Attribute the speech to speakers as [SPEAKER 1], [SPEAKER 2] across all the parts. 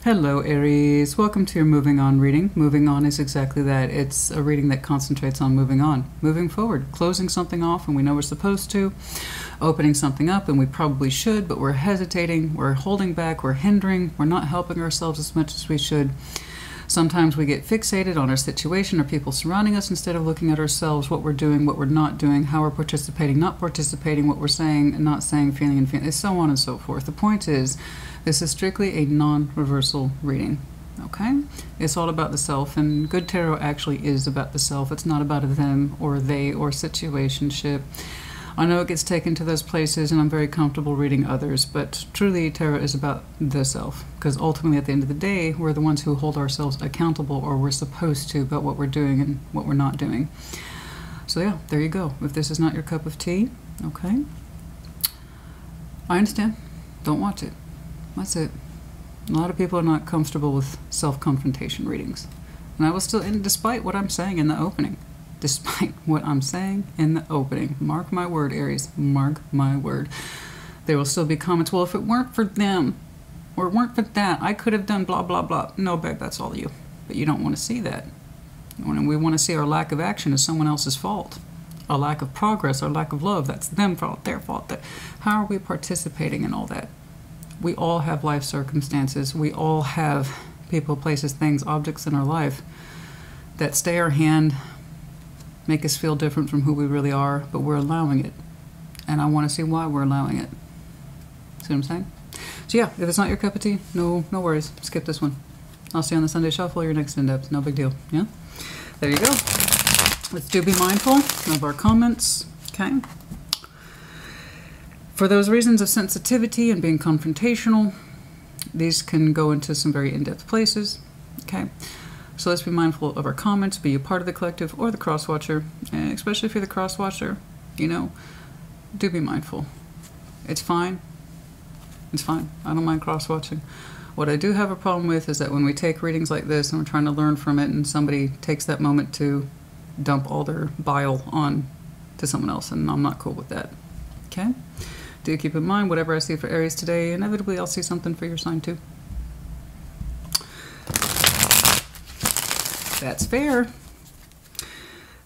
[SPEAKER 1] Hello Aries, welcome to your Moving On reading. Moving on is exactly that. It's a reading that concentrates on moving on, moving forward, closing something off and we know we're supposed to, opening something up and we probably should, but we're hesitating, we're holding back, we're hindering, we're not helping ourselves as much as we should. Sometimes we get fixated on our situation or people surrounding us instead of looking at ourselves, what we're doing, what we're not doing, how we're participating, not participating, what we're saying and not saying, feeling and feeling, so on and so forth. The point is, this is strictly a non-reversal reading, okay? It's all about the self, and good tarot actually is about the self. It's not about a them or they or situationship. I know it gets taken to those places, and I'm very comfortable reading others, but truly tarot is about the self, because ultimately at the end of the day, we're the ones who hold ourselves accountable, or we're supposed to, about what we're doing and what we're not doing. So yeah, there you go. If this is not your cup of tea, okay? I understand. Don't watch it. That's it. A lot of people are not comfortable with self-confrontation readings. And I will still, and despite what I'm saying in the opening, mark my word, Aries, mark my word, there will still be comments, well, if it weren't for them, or it weren't for that, I could have done blah, blah, blah. No, babe, that's all you. But you don't want to see that. We want to see our lack of action as someone else's fault. Our lack of progress, our lack of love, that's them fault, their fault. How are we participating in all that? We all have life circumstances. We all have people, places, things, objects in our life that stay our hand, make us feel different from who we really are, but we're allowing it. And I want to see why we're allowing it. See what I'm saying? So yeah, if it's not your cup of tea, no worries. Skip this one. I'll see you on the Sunday Shuffle, your next in-depth. No big deal. Yeah? There you go. Let's do be mindful of our comments. Okay? For those reasons of sensitivity and being confrontational, these can go into some very in-depth places, okay? So let's be mindful of our comments, be a part of the collective or the cross-watcher, and especially if you're the cross-watcher, you know, do be mindful. It's fine. It's fine. I don't mind cross-watching. What I do have a problem with is that when we take readings like this and we're trying to learn from it and somebody takes that moment to dump all their bile on to someone else, and I'm not cool with that, okay? Do keep in mind, whatever I see for Aries today, inevitably I'll see something for your sign too. That's fair.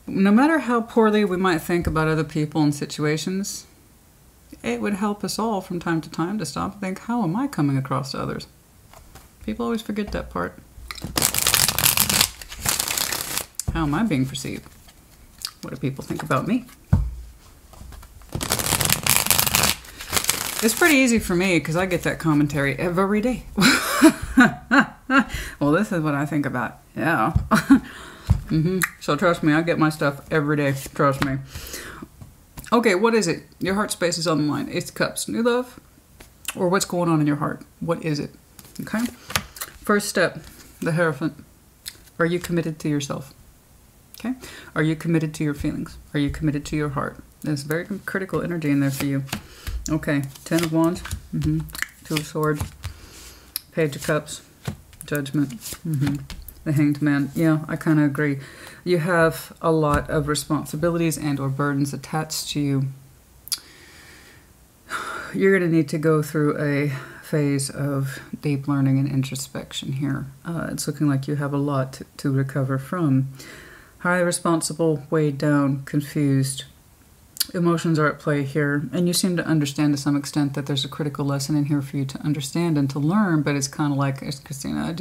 [SPEAKER 1] No matter how poorly we might think about other people and situations, it would help us all from time to time to stop and think, how am I coming across to others? People always forget that part. How am I being perceived? What do people think about me? It's pretty easy for me because I get that commentary every day. Well, this is what I think about. Yeah. So trust me, I get my stuff every day. Trust me. Okay, what is it? Your heart space is on the line. It's cups. New love? Or what's going on in your heart? What is it? Okay? First step, the Hierophant. Are you committed to yourself? Okay? Are you committed to your feelings? Are you committed to your heart? There's very critical energy in there for you. Okay, Ten of Wands, Two of Swords, Page of Cups, Judgment, the Hanged Man. Yeah, I kind of agree. You have a lot of responsibilities and or burdens attached to you. You're going to need to go through a phase of deep learning and introspection here. It's looking like you have a lot to recover from. Highly responsible, weighed down, confused. Emotions are at play here, and you seem to understand to some extent that there's a critical lesson in here for you to understand and to learn, but it's kind of like, Christina,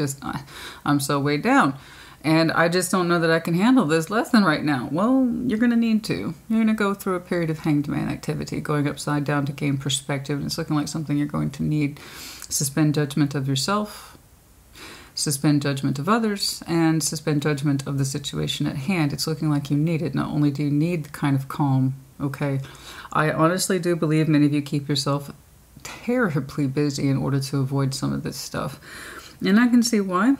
[SPEAKER 1] I'm so weighed down, and I just don't know that I can handle this lesson right now. Well, you're going to need to. You're going to go through a period of Hanged Man activity, going upside down to gain perspective, and it's looking like something you're going to need. Suspend judgment of yourself, suspend judgment of others, and suspend judgment of the situation at hand. It's looking like you need it. Not only do you need the kind of calm, okay, I honestly do believe many of you keep yourself terribly busy in order to avoid some of this stuff. And I can see why.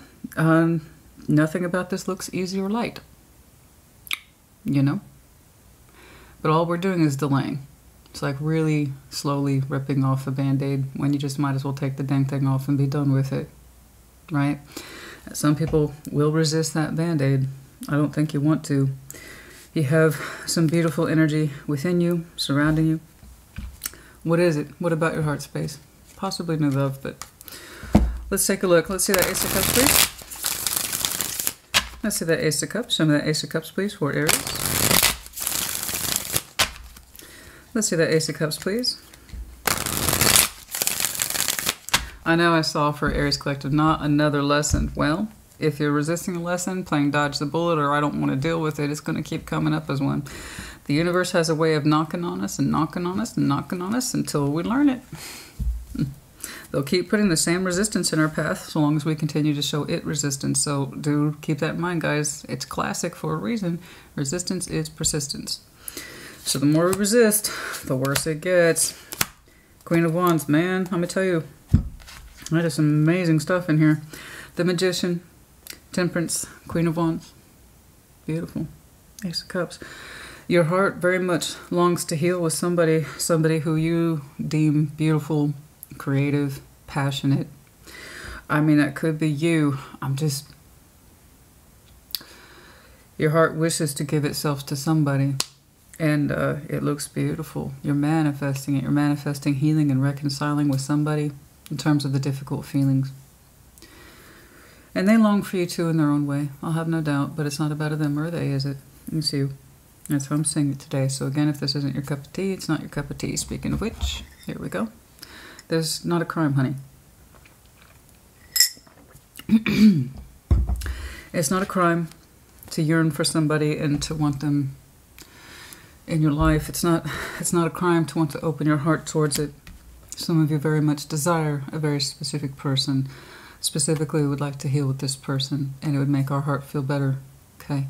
[SPEAKER 1] Nothing about this looks easy or light. You know? But all we're doing is delaying. It's like really slowly ripping off a band-aid when you just might as well take the dang thing off and be done with it. Right? Some people will resist that band-aid. I don't think you want to. You have some beautiful energy within you, surrounding you. What is it? What about your heart space? Possibly new love, but Let's take a look. Let's see that Ace of Cups, please. Let's see that Ace of Cups. Show me that Ace of Cups, please, for Aries. Let's see that Ace of Cups, please. I know I saw for Aries Collective, not another lesson. Well, if you're resisting a lesson, playing dodge the bullet, or I don't want to deal with it, it's going to keep coming up as one. The universe has a way of knocking on us and knocking on us and knocking on us until we learn it. They'll keep putting the same resistance in our path so long as we continue to show it resistance. So do keep that in mind, guys. It's classic for a reason. Resistance is persistence. So the more we resist, the worse it gets. Queen of Wands, man, I'm going to tell you, that is some amazing stuff in here. The Magician, Temperance, Queen of Wands. Beautiful. Ace of Cups. Your heart very much longs to heal with somebody who you deem beautiful, creative, passionate. I mean, that could be you. Your heart wishes to give itself to somebody, and it looks beautiful. You're manifesting it. You're manifesting healing and reconciling with somebody in terms of the difficult feelings. And they long for you too in their own way. I'll have no doubt, but it's not about a them or a they, is it? It's you. That's how I'm seeing it today. So again, if this isn't your cup of tea, it's not your cup of tea. Speaking of which, here we go. There's not a crime, honey. It's not a crime to yearn for somebody and to want them in your life. It's not a crime to want to open your heart towards it. Some of you very much desire a very specific person. Specifically, we would like to heal with this person, and it would make our heart feel better. Okay?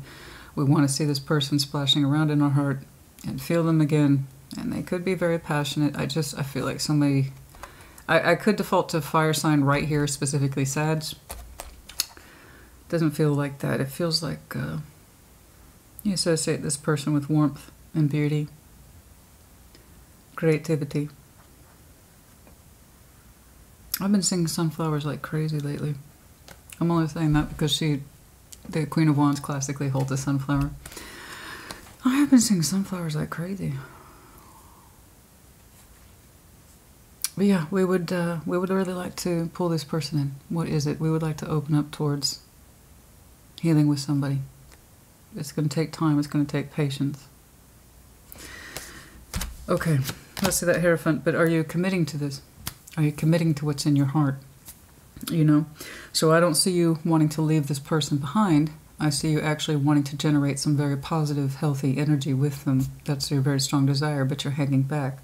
[SPEAKER 1] We want to see this person splashing around in our heart and feel them again. And they could be very passionate. I feel like somebody... I could default to fire sign right here, specifically Sag. Doesn't feel like that. It feels like you associate this person with warmth and beauty, creativity. I've been seeing sunflowers like crazy lately. I'm only saying that because the Queen of Wands classically holds a sunflower. I have been seeing sunflowers like crazy. But yeah, we would really like to pull this person in. What is it? We would like to open up towards healing with somebody. It's going to take time. It's going to take patience. Okay, let's see that Hierophant. But are you committing to this? Are you committing to what's in your heart? You know? So I don't see you wanting to leave this person behind. I see you actually wanting to generate some very positive, healthy energy with them. That's your very strong desire, but you're hanging back.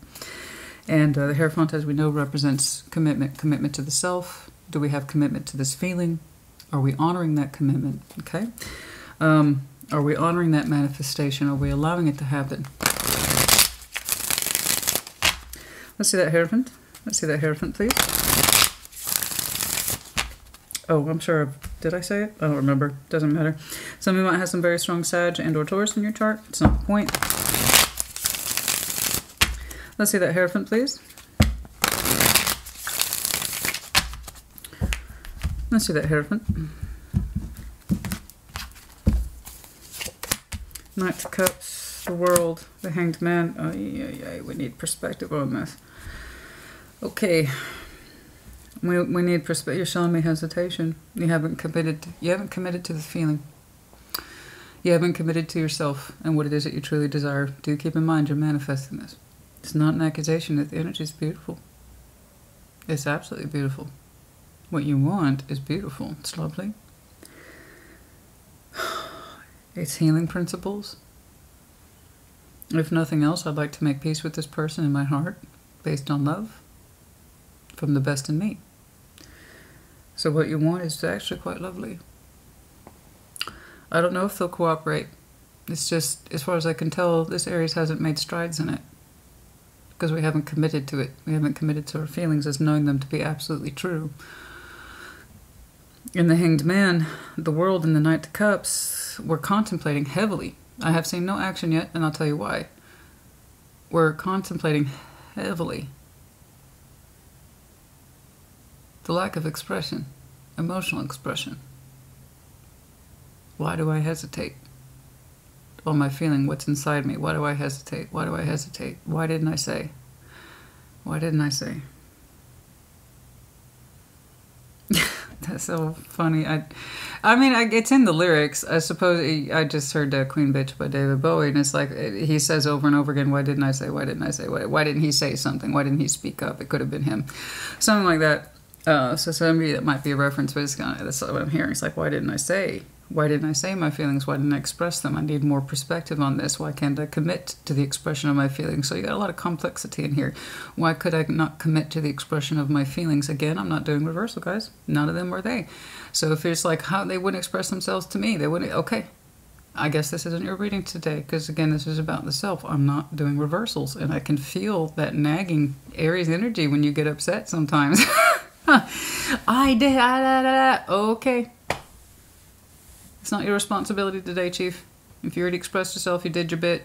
[SPEAKER 1] And the Hierophant, as we know, represents commitment. Commitment to the self. Do we have commitment to this feeling? Are we honoring that commitment? Okay? Are we honoring that manifestation? Are we allowing it to happen? Let's see that Hierophant. Let's see that Hierophant, please. Oh, I'm sure. Did I say it? I don't remember. Doesn't matter. Some of you might have some very strong Sag and or Taurus in your chart. It's not the point. Let's see that Hierophant, please. Let's see that Hierophant. Knight of Cups, the World, the Hanged Man. Oh, yeah, we need perspective on this. Okay. We need perspective. You're showing me hesitation. You haven't committed to the feeling. You haven't committed to yourself and what it is that you truly desire. Do keep in mind you're manifesting this. It's not an accusation. The energy is beautiful. It's absolutely beautiful. What you want is beautiful. It's lovely. It's healing principles. If nothing else, I'd like to make peace with this person in my heart based on love from the best in me. So what you want is actually quite lovely. I don't know if they'll cooperate. It's just, as far as I can tell, this Aries hasn't made strides in it. Because we haven't committed to it. We haven't committed to our feelings as knowing them to be absolutely true. In the Hanged Man, the World, and the Knight of Cups, we're contemplating heavily. I have seen no action yet, and I'll tell you why. We're contemplating heavily the lack of expression, emotional expression. Why do I hesitate? On my feeling, what's inside me? Why do I hesitate? Why do I hesitate? Why didn't I say? Why didn't I say? It's so funny. I mean, it's in the lyrics. I suppose I just heard Queen Bitch by David Bowie, and it's like he says over and over again, why didn't I say, why didn't I say, why didn't he say something? Why didn't he speak up? It could have been him. Something like that. So maybe that might be a reference, but it's kind of, that's what I'm hearing. It's like, why didn't I say? Why didn't I say my feelings? Why didn't I express them? I need more perspective on this. Why can't I commit to the expression of my feelings? So you got a lot of complexity in here. Why could I not commit to the expression of my feelings? Again, I'm not doing reversal, guys. None of them were they. So if it's like how they wouldn't express themselves to me, they wouldn't. Okay, I guess this isn't your reading today, because again, this is about the self. I'm not doing reversals, and I can feel that nagging Aries energy when you get upset sometimes. I did. Okay. It's not your responsibility today, Chief. If you already expressed yourself, you did your bit.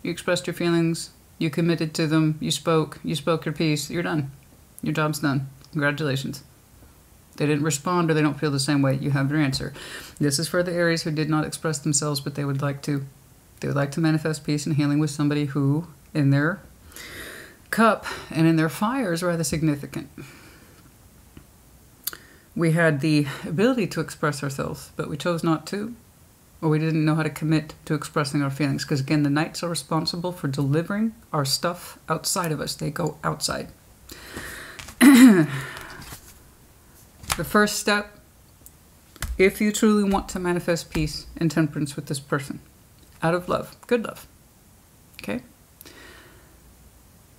[SPEAKER 1] You expressed your feelings. You committed to them. You spoke your piece. You're done. Your job's done. Congratulations. They didn't respond or they don't feel the same way. You have your answer. This is for the Aries who did not express themselves, but they would like to. They would like to manifest peace and healing with somebody who, in their cup and in their fire, is rather significant. We had the ability to express ourselves, but we chose not to, or we didn't know how to commit to expressing our feelings. Because again, the Knights are responsible for delivering our stuff outside of us. They go outside. The first step, if you truly want to manifest peace and temperance with this person, out of love, good love, okay?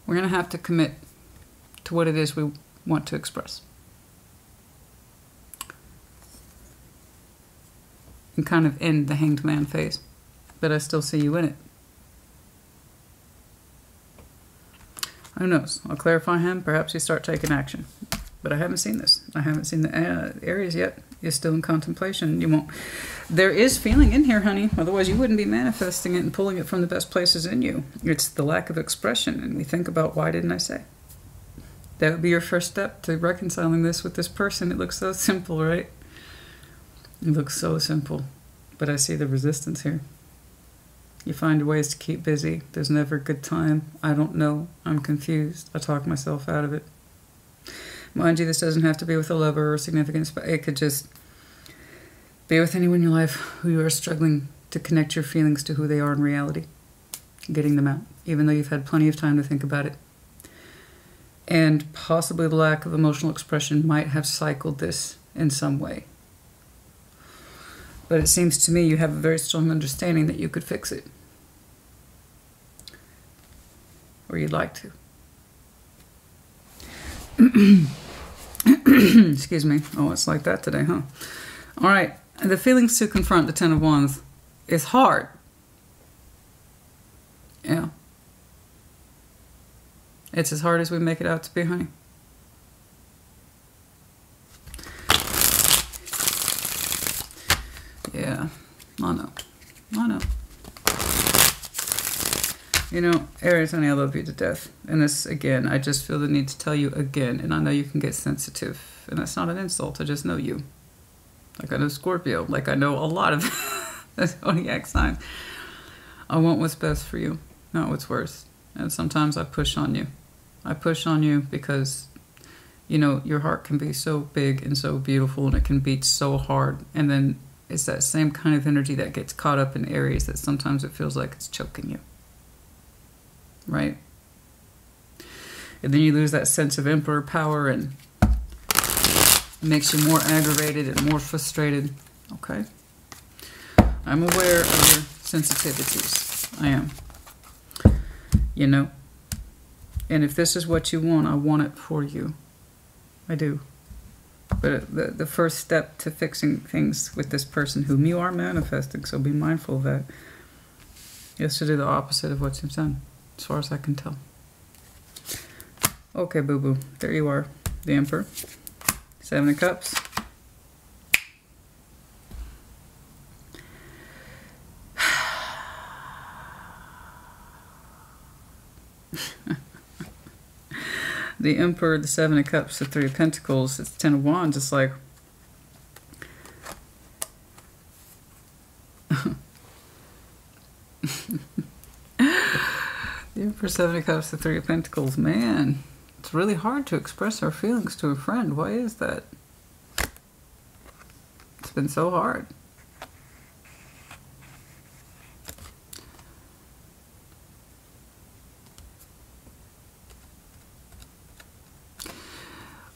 [SPEAKER 1] We're going to have to commit to what it is we want to express. And kind of end the Hanged Man phase. But I still see you in it. Who knows? I'll clarify him. Perhaps you start taking action. But I haven't seen this. I haven't seen the Aries yet. You're still in contemplation. You won't. There is feeling in here, honey. Otherwise, you wouldn't be manifesting it and pulling it from the best places in you. It's the lack of expression. And we think about, why didn't I say? That would be your first step to reconciling this with this person. It looks so simple, right? It looks so simple, but I see the resistance here. You find ways to keep busy. There's never a good time. I don't know. I'm confused. I talk myself out of it. Mind you, this doesn't have to be with a lover or significance, but it could just be with anyone in your life who you are struggling to connect your feelings to who they are in reality. Getting them out, even though you've had plenty of time to think about it. And possibly the lack of emotional expression might have cycled this in some way. But it seems to me you have a very strong understanding that you could fix it. Or you'd like to. Excuse me. Oh, it's like that today, huh? All right. The feelings to confront the Ten of Wands is hard. Yeah. It's as hard as we make it out to be, honey. Yeah, I know. I know. You know, Aries, honey, I love you to death. And this, again, I just feel the need to tell you again. And I know you can get sensitive. And that's not an insult. I just know you. Like I know Scorpio. Like I know a lot of the zodiac signs. I want what's best for you, not what's worst. And sometimes I push on you. I push on you because, you know, your heart can be so big and so beautiful. And it can beat so hard. And then it's that same kind of energy that gets caught up in Aries that sometimes it feels like it's choking you. Right? And then you lose that sense of emperor power and it makes you more aggravated and more frustrated. Okay? I'm aware of your sensitivities. I am. You know? And if this is what you want, I want it for you. I do. But the first step to fixing things with this person whom you are manifesting, so be mindful of that, is to do the opposite of what you've done, as far as I can tell. Okay, boo-boo. There you are. The Emperor. Seven of Cups. The Emperor, the Seven of Cups, the Three of Pentacles, it's Ten of Wands. It's like, the Emperor, Seven of Cups, the Three of Pentacles. Man, it's really hard to express our feelings to a friend. Why is that? It's been so hard.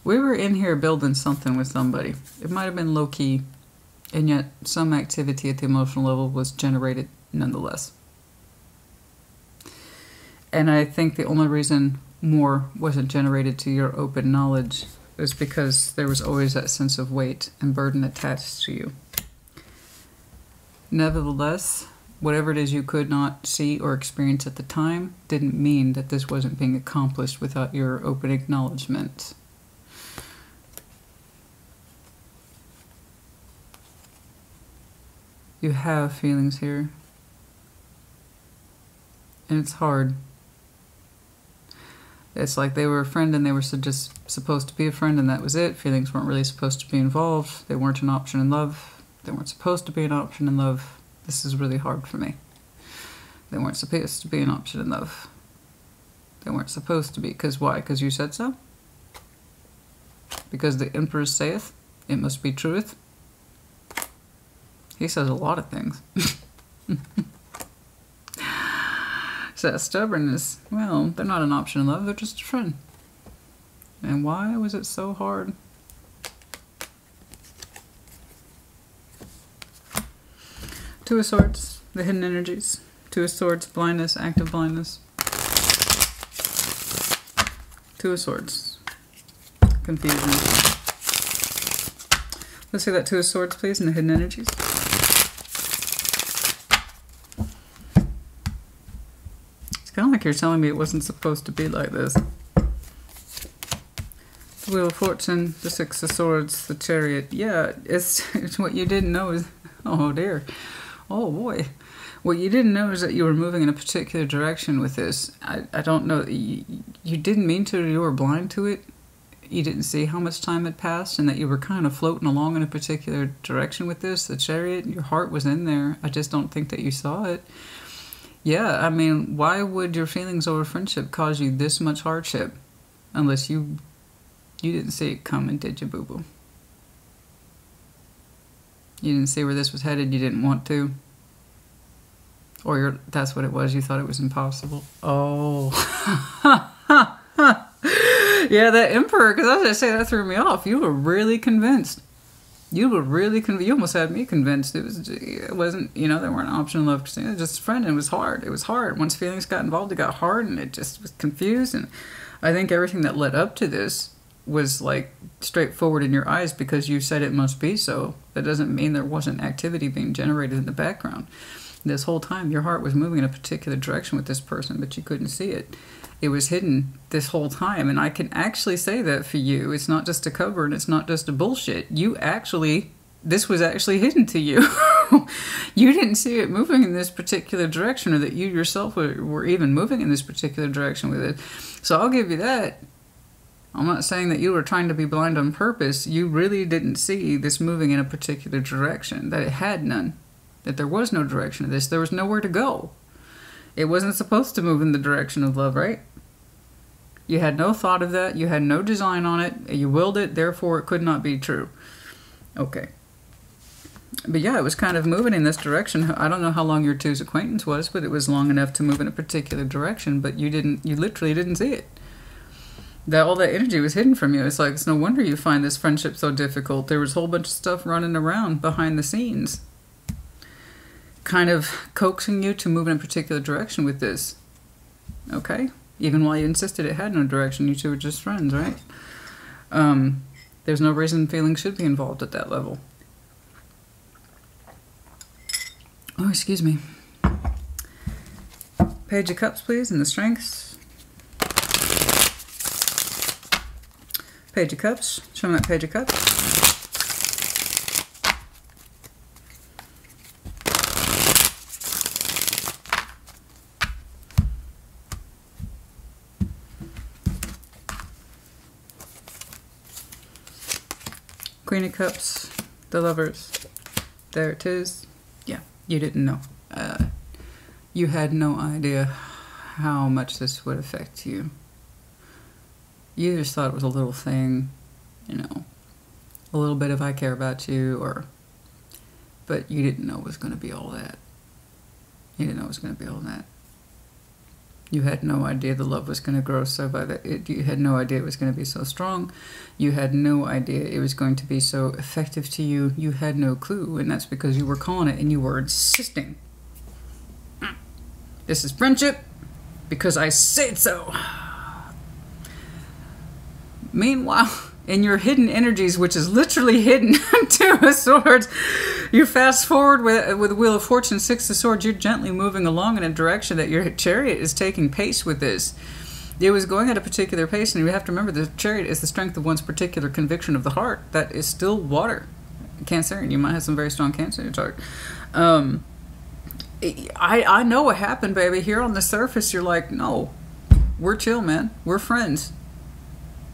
[SPEAKER 1] We were in here building something with somebody. It might have been low-key, and yet some activity at the emotional level was generated nonetheless. And I think the only reason more wasn't generated to your open knowledge is because there was always that sense of weight and burden attached to you. Nevertheless, whatever it is you could not see or experience at the time didn't mean that this wasn't being accomplished without your open acknowledgement. You have feelings here. And it's hard. It's like they were a friend and they were just supposed to be a friend and that was it. Feelings weren't really supposed to be involved. They weren't an option in love. They weren't supposed to be an option in love. This is really hard for me. They weren't supposed to be an option in love. They weren't supposed to be. Because why? Because you said so? Because the Emperor saith, it must be truth. He says a lot of things. So that stubbornness, well, they're not an option in love, they're just a friend. And why was it so hard? Two of Swords, the hidden energies. Two of Swords, blindness, active blindness. Two of Swords, confusion. Let's see that Two of Swords, please, and the hidden energies. Kind of like you're telling me it wasn't supposed to be like this. The Wheel of Fortune, the Six of Swords, the Chariot. Yeah, it's what you didn't know is... Oh dear. Oh boy. What you didn't know is that you were moving in a particular direction with this. I don't know. You didn't mean to, you were blind to it. You didn't see how much time had passed and that you were kind of floating along in a particular direction with this. The Chariot, your heart was in there. I just don't think that you saw it. Yeah, I mean, why would your feelings over friendship cause you this much hardship? Unless you didn't see it coming, did you, boo-boo? You didn't see where this was headed, you didn't want to? Or that's what it was, you thought it was impossible? Oh. Yeah, that Emperor, because I was going to say, that threw me off. You were really convinced. You were really convinced. You almost had me convinced. It wasn't, you know, they weren't an option in love, Christina. It was just a friend, and it was hard. It was hard. Once feelings got involved, it got hard, and it just was confused. And I think everything that led up to this was, like, straightforward in your eyes because you said it must be so. That doesn't mean there wasn't activity being generated in the background. This whole time, your heart was moving in a particular direction with this person, but you couldn't see it. It was hidden this whole time, and I can actually say that for you. It's not just a cover, and it's not just a bullshit. This was actually hidden to you. You didn't see it moving in this particular direction, or that you yourself were even moving in this particular direction with it. So I'll give you that. I'm not saying that you were trying to be blind on purpose. You really didn't see this moving in a particular direction, that it had none, that there was no direction of this. There was nowhere to go. It wasn't supposed to move in the direction of love, right? You had no thought of that. You had no design on it. You willed it, therefore it could not be true. Okay. But yeah, it was kind of moving in this direction. I don't know how long your two's acquaintance was, but it was long enough to move in a particular direction, but you literally didn't see it. All that energy was hidden from you. It's like, it's no wonder you find this friendship so difficult. There was a whole bunch of stuff running around behind the scenes, kind of coaxing you to move in a particular direction with this. Okay? Even while you insisted it had no direction, you two were just friends, right? There's no reason feelings should be involved at that level. Oh, excuse me. Page of Cups, please, and the Strengths. Page of Cups. Show me that Page of Cups. Queen of Cups, the Lovers. There it is. Yeah, you didn't know. You had no idea how much this would affect you. You just thought it was a little thing, you know, a little bit of I care about you, or but you didn't know it was going to be all that. You didn't know it was going to be all that. You had no idea the love was going to grow so by that. You had no idea it was going to be so strong. You had no idea it was going to be so effective to you. You had no clue, and that's because you were calling it and you were insisting. This is friendship because I said so. Meanwhile, in your hidden energies, which is literally hidden, Two of Swords, you fast forward with the Wheel of Fortune, Six of Swords, you're gently moving along in a direction that your chariot is taking pace with this. It was going at a particular pace, and you have to remember the chariot is the strength of one's particular conviction of the heart. That is still water. Cancer, and you might have some very strong Cancer in your chart. I know what happened, baby. Here on the surface, you're like, no, we're chill, man. We're friends.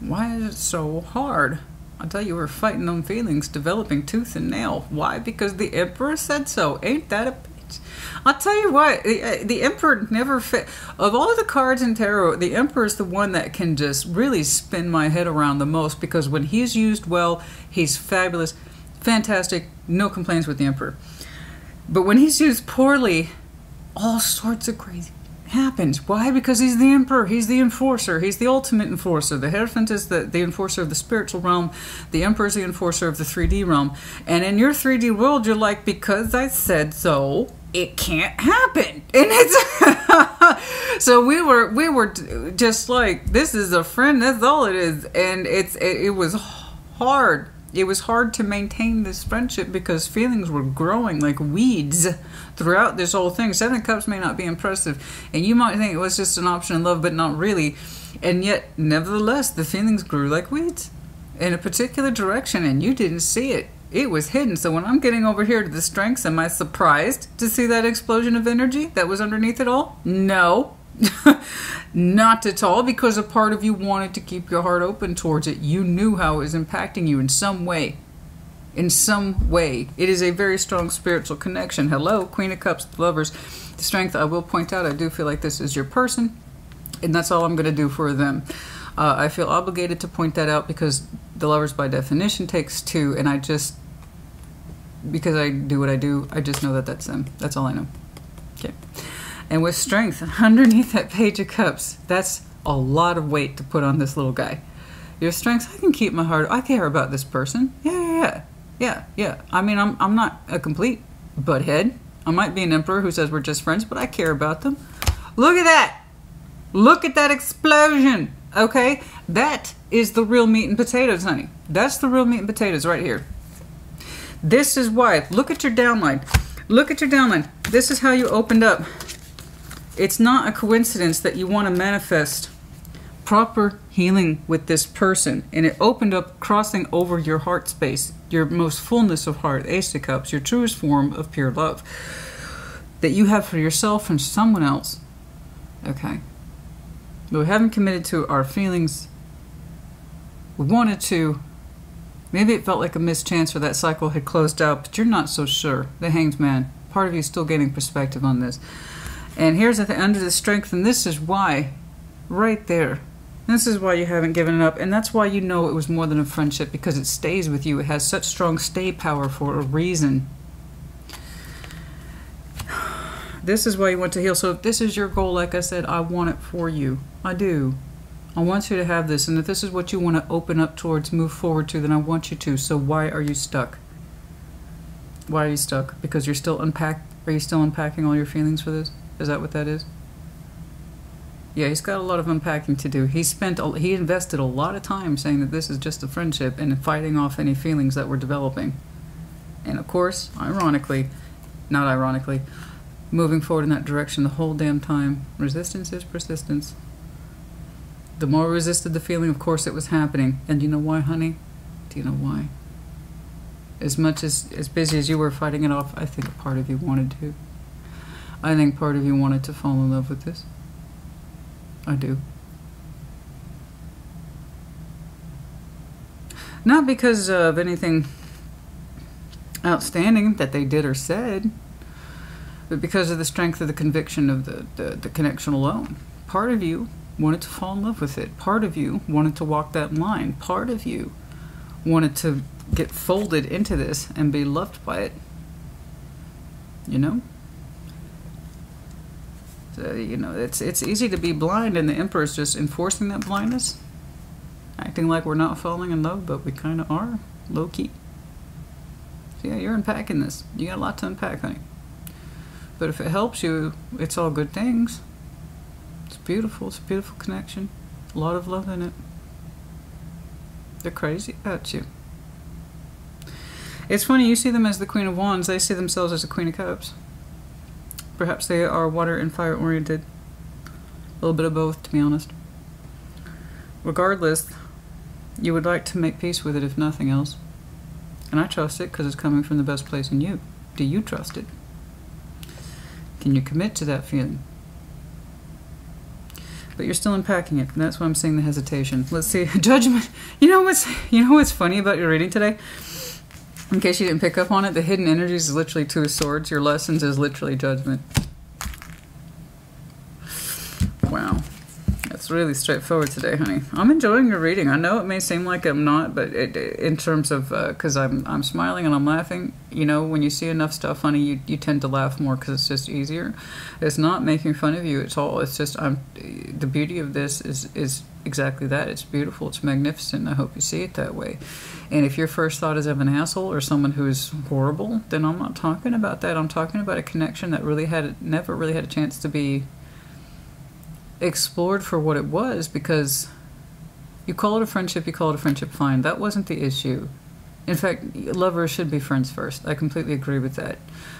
[SPEAKER 1] Why is it so hard? I tell you, we're fighting them feelings, developing tooth and nail. Why? Because the Emperor said so. Ain't that a bitch? I'll tell you what, the Emperor never fit. Of all the cards in tarot, the Emperor is the one that can just really spin my head around the most, because when he's used well, he's fabulous, fantastic, no complaints with the Emperor. But when he's used poorly, all sorts of crazy happens. Why? Because he's the Emperor. He's the enforcer. He's the ultimate enforcer. The Hierophant is the enforcer of the spiritual realm. The Emperor is the enforcer of the 3D realm. And in your 3D world, you're like, because I said so, it can't happen. And it's so we were just like, this is a friend. That's all it is. And it was hard. It was hard to maintain this friendship because feelings were growing like weeds throughout this whole thing. Seven of Cups may not be impressive, and you might think it was just an option in love, but not really. And yet, nevertheless, the feelings grew like weeds in a particular direction, and you didn't see it. It was hidden. So when I'm getting over here to the strengths, am I surprised to see that explosion of energy that was underneath it all? No. Not at all, because a part of you wanted to keep your heart open towards it. You knew how it was impacting you in some way. In some way. It is a very strong spiritual connection. Hello, Queen of Cups, Lovers. The strength, I will point out, I do feel like this is your person, and that's all I'm going to do for them. I feel obligated to point that out because the Lovers by definition takes two, and I just, because I do what I do, I just know that that's them. That's all I know. Okay. And with strength, underneath that Page of Cups, that's a lot of weight to put on this little guy. Your strengths, I can keep my heart, I care about this person. Yeah. I mean, I'm not a complete butthead. I might be an Emperor who says we're just friends, but I care about them. Look at that. Look at that explosion. Okay? That is the real meat and potatoes, honey. That's the real meat and potatoes right here. This is why. Look at your downline. Look at your downline. This is how you opened up. It's not a coincidence that you want to manifest proper healing with this person. And it opened up crossing over your heart space, your most fullness of heart, Ace of Cups, your truest form of pure love that you have for yourself and someone else. Okay. But we haven't committed to our feelings. We wanted to. Maybe it felt like a missed chance, or that cycle had closed out, but you're not so sure. The Hanged Man. Part of you is still getting perspective on this. And here's the thing, under the strength, and this is why, right there, this is why you haven't given it up, and that's why you know it was more than a friendship, because it stays with you. It has such strong stay power for a reason. This is why you want to heal. So if this is your goal, like I said, I want it for you. I do. I want you to have this, and if this is what you want to open up towards, move forward to, then I want you to. So why are you stuck? Why are you stuck? Because you're still Are you still unpacking all your feelings for this? Is that what that is? Yeah, he's got a lot of unpacking to do. He invested a lot of time saying that this is just a friendship and fighting off any feelings that were developing. And of course, ironically, not ironically, moving forward in that direction the whole damn time. Resistance is persistence. The more we resisted the feeling, of course it was happening. And you know why, honey? Do you know why? As much as busy as you were fighting it off, I think a part of you wanted to. I think part of you wanted to fall in love with this. I do. Not because of anything outstanding that they did or said, but because of the strength of the conviction of the connection alone. Part of you wanted to fall in love with it. Part of you wanted to walk that line. Part of you wanted to get folded into this and be loved by it. you know? So, you know, it's easy to be blind, and the Emperor's just enforcing that blindness, acting like we're not falling in love, but we kind of are, low-key. So yeah, you're unpacking this. You got a lot to unpack, honey. But if it helps you, it's all good things. It's beautiful. It's a beautiful connection. A lot of love in it. They're crazy about you. It's funny, you see them as the Queen of Wands. They see themselves as the Queen of Cups. Perhaps they are water and fire oriented. A little bit of both, to be honest. Regardless, you would like to make peace with it, if nothing else. And I trust it because it's coming from the best place in you. Do you trust it? Can you commit to that feeling? But you're still unpacking it, and that's why I'm saying the hesitation. Let's see. Judgment. You know what's funny about your reading today? In case you didn't pick up on it, the hidden energies is literally 2 of Swords. Your lessons is literally Judgment. Wow. That's really straightforward today, honey. I'm enjoying your reading. I know it may seem like I'm not, but in terms of, because I'm smiling and I'm laughing, you know, when you see enough stuff, honey, you tend to laugh more because it's just easier. It's not making fun of you. It's just, the beauty of this is exactly that. It's beautiful. It's magnificent. I hope you see it that way. And if your first thought is of an asshole or someone who is horrible, then I'm not talking about that. I'm talking about a connection that never really had a chance to be explored for what it was, because you call it a friendship, fine. That wasn't the issue. In fact, lovers should be friends first. I completely agree with that.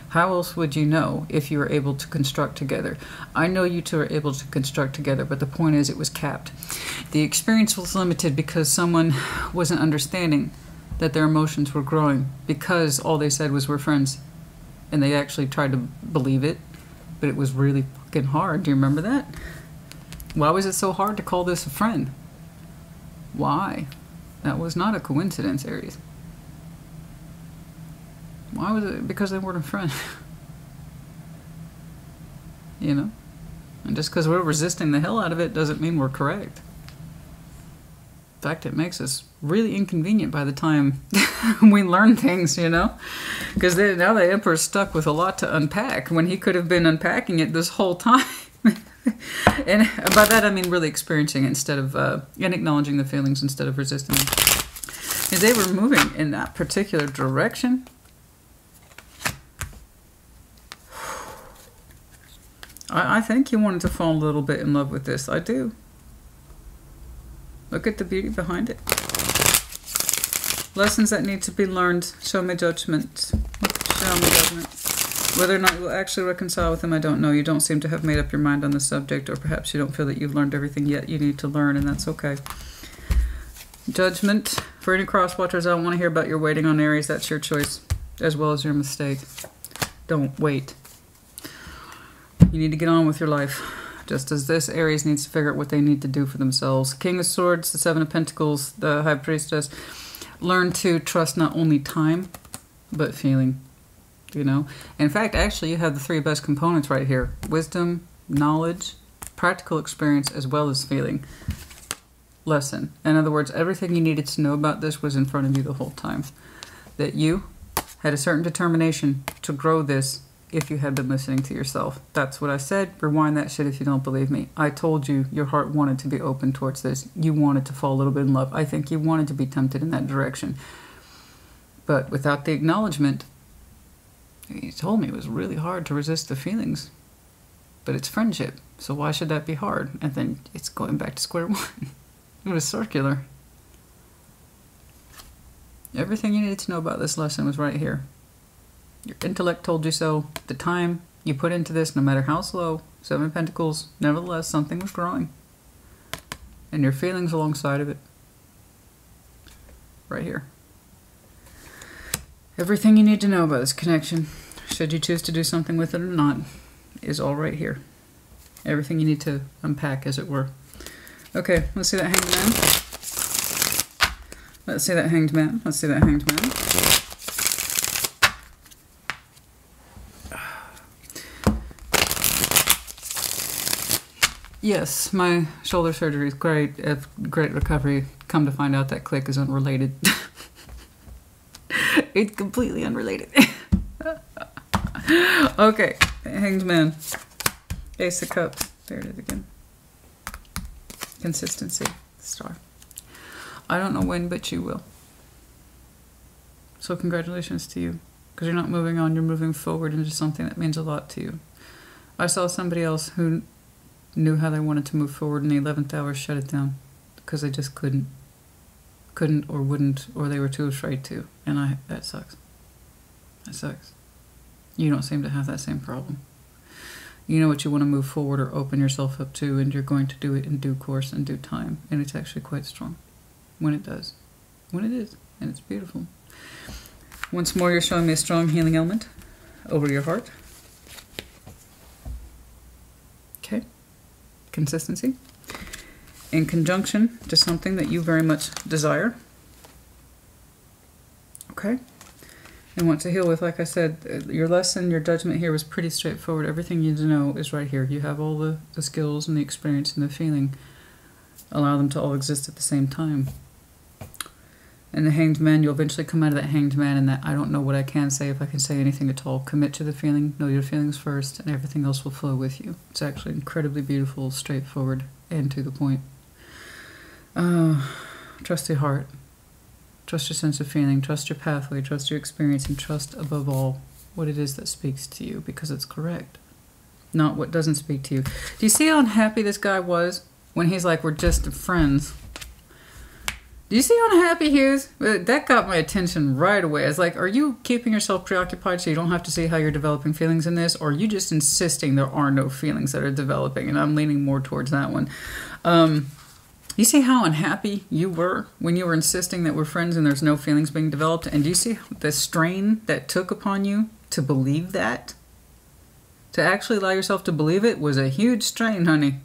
[SPEAKER 1] How else would you know if you were able to construct together? I know you two are able to construct together, but the point is it was capped. The experience was limited because someone wasn't understanding that their emotions were growing, because all they said was we're friends. And they actually tried to believe it, but it was really fucking hard. Do you remember that? Why was it so hard to call this a friend? Why? That was not a coincidence, Aries. Why was it? Because they weren't a friend. You know? And just because we're resisting the hell out of it doesn't mean we're correct. In fact, it makes us really inconvenient by the time we learn things, you know? Because now the Emperor's stuck with a lot to unpack when he could have been unpacking it this whole time. And by that I mean really experiencing it instead of and acknowledging the feelings instead of resisting them. As they were moving in that particular direction, I think you wanted to fall a little bit in love with this. I do. Look at the beauty behind it. Lessons that need to be learned. Show me judgment. Show me judgment. Whether or not you will actually reconcile with them, I don't know. You don't seem to have made up your mind on the subject, or perhaps you don't feel that you've learned everything yet you need to learn, and that's okay. Judgment. For any cross-watchers, I don't want to hear about your waiting on Aries. That's your choice, as well as your mistake. Don't wait. You need to get on with your life. Just as this, Aries needs to figure out what they need to do for themselves. King of Swords, the Seven of Pentacles, the High Priestess. Learn to trust not only time, but feeling. You know, in fact, actually, you have the 3 best components right here: wisdom, knowledge, practical experience, as well as feeling. Lesson. In other words, everything you needed to know about this was in front of you the whole time. That you had a certain determination to grow this if you had been listening to yourself. That's what I said. Rewind that shit if you don't believe me. I told you your heart wanted to be open towards this. You wanted to fall a little bit in love. I think you wanted to be tempted in that direction. But without the acknowledgement, he told me it was really hard to resist the feelings. But it's friendship, so why should that be hard? And then it's going back to square one. It was circular. Everything you needed to know about this lesson was right here. Your intellect told you so. The time you put into this, no matter how slow, 7 of Pentacles, nevertheless, something was growing. And your feelings alongside of it. Right here. Everything you need to know about this connection, should you choose to do something with it or not, is all right here. Everything you need to unpack, as it were. Okay, let's see that Hanged Man. Let's see that Hanged Man. Let's see that Hanged Man. Yes, my shoulder surgery is great. Great recovery. Come to find out that click is unrelated. It's completely unrelated. Okay, Hanged Man. Ace of Cups. There it is again. Consistency. Star. I don't know when, but you will. So congratulations to you. Because you're not moving on, you're moving forward into something that means a lot to you. I saw somebody else who knew how they wanted to move forward, and the 11th hour shut it down. Because they just couldn't or wouldn't, or they were too afraid to. And that sucks. That sucks. You don't seem to have that same problem. You know what you want to move forward or open yourself up to, and you're going to do it in due course and due time. And it's actually quite strong when it does. When it is. And it's beautiful. Once more, you're showing me a strong healing element over your heart. Okay. Consistency. In conjunction to something that you very much desire. Okay. And want to heal with, like I said, your lesson, your judgment here was pretty straightforward. Everything you need to know is right here. You have all the skills and the experience and the feeling. Allow them to all exist at the same time. And the Hanged Man, you'll eventually come out of that Hanged Man, and that I don't know what I can say, if I can say anything at all. Commit to the feeling, know your feelings first, and everything else will flow with you. It's actually incredibly beautiful, straightforward, and to the point. Trust your heart. Trust your sense of feeling, trust your pathway, trust your experience, and trust above all what it is that speaks to you, because it's correct. Not what doesn't speak to you. Do you see how unhappy this guy was when he's like, we're just friends? Do you see how unhappy he is? That got my attention right away. It's like, are you keeping yourself preoccupied so you don't have to see how you're developing feelings in this? Or are you just insisting there are no feelings that are developing? And I'm leaning more towards that one. You see how unhappy you were when you were insisting that we're friends and there's no feelings being developed? And do you see the strain that took upon you to believe that? To actually allow yourself to believe it was a huge strain, honey.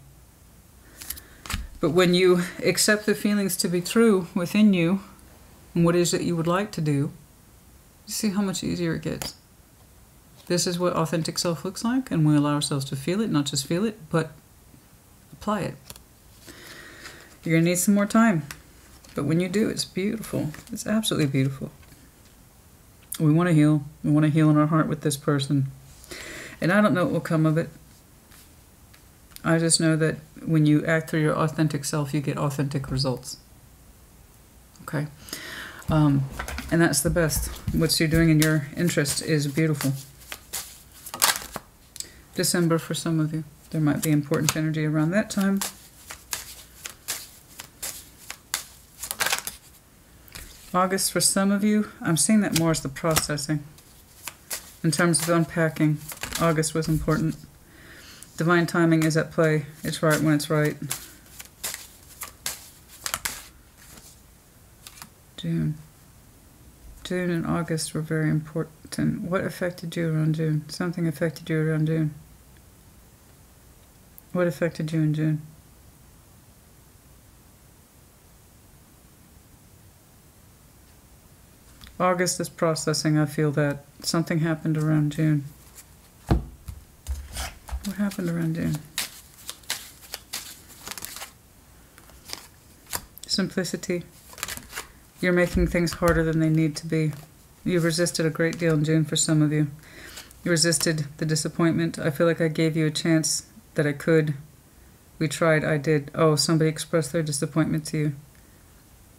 [SPEAKER 1] But when you accept the feelings to be true within you and what it is that you would like to do, you see how much easier it gets. This is what authentic self looks like, and we allow ourselves to feel it, not just feel it, but apply it. You're going to need some more time. But when you do, it's beautiful. It's absolutely beautiful. We want to heal. We want to heal in our heart with this person. And I don't know what will come of it. I just know that when you act through your authentic self, you get authentic results. Okay? And that's the best. What you're doing in your interest is beautiful. December for some of you. There might be important energy around that time. August for some of you, I'm seeing that more as the processing. In terms of unpacking, August was important. Divine timing is at play. It's right when it's right. June. June and August were very important. What affected you around June? Something affected you around June. What affected you in June? August is processing. I feel that something happened around June. What happened around June? Simplicity. You're making things harder than they need to be. You've resisted a great deal in June for some of you. You resisted the disappointment. I feel like I gave you a chance that I could. We tried. I did. Oh, somebody expressed their disappointment to you.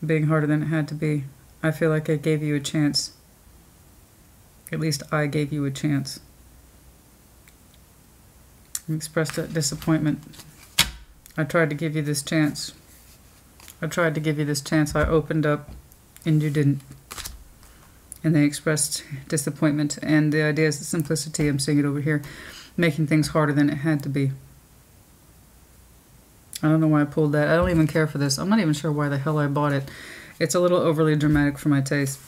[SPEAKER 1] Being harder than it had to be. I feel like I gave you a chance. At least I gave you a chance. You expressed that disappointment. I tried to give you this chance. I tried to give you this chance. I opened up, and you didn't. And they expressed disappointment. And the idea is the simplicity. I'm seeing it over here. Making things harder than it had to be. I don't know why I pulled that. I don't even care for this. I'm not even sure why the hell I bought it. It's a little overly dramatic for my taste.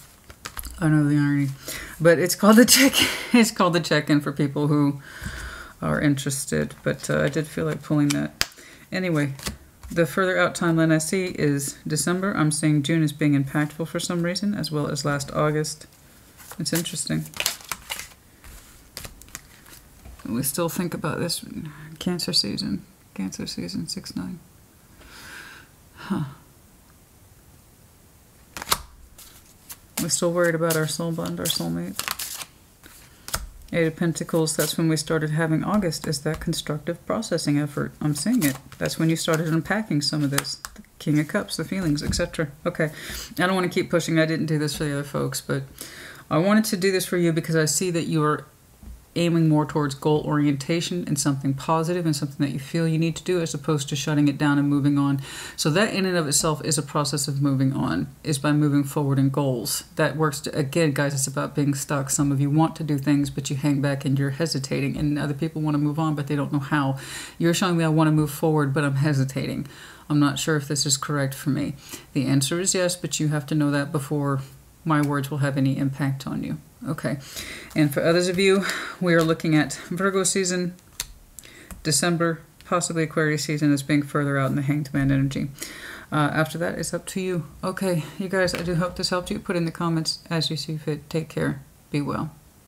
[SPEAKER 1] I know the irony. But it's called the It's called the check-in for people who are interested. But I did feel like pulling that. Anyway, the further out timeline I see is December. I'm seeing June as being impactful for some reason, as well as last August. It's interesting. We still think about this Cancer season. Cancer season 6-9. Huh. We're still worried about our soul bond, our soulmate. Eight of Pentacles, that's when we started having August, is that constructive processing effort. I'm seeing it. That's when you started unpacking some of this. The King of Cups, the feelings, etc. Okay, I don't want to keep pushing. I didn't do this for the other folks, but I wanted to do this for you because I see that you are aiming more towards goal orientation and something positive and something that you feel you need to do, as opposed to shutting it down and moving on. So that in and of itself is a process of moving on, is by moving forward in goals. That works again, guys, it's about being stuck. Some of you want to do things, but you hang back and you're hesitating, and other people want to move on, but they don't know how. You're showing me I want to move forward, but I'm hesitating. I'm not sure if this is correct for me. The answer is yes, but you have to know that before my words will have any impact on you. Okay, and for others of you, we are looking at Virgo season, December, possibly Aquarius season as being further out in the Hanged Man energy. After that, it's up to you. Okay, you guys, I do hope this helped you. Put in the comments as you see fit. Take care. Be well.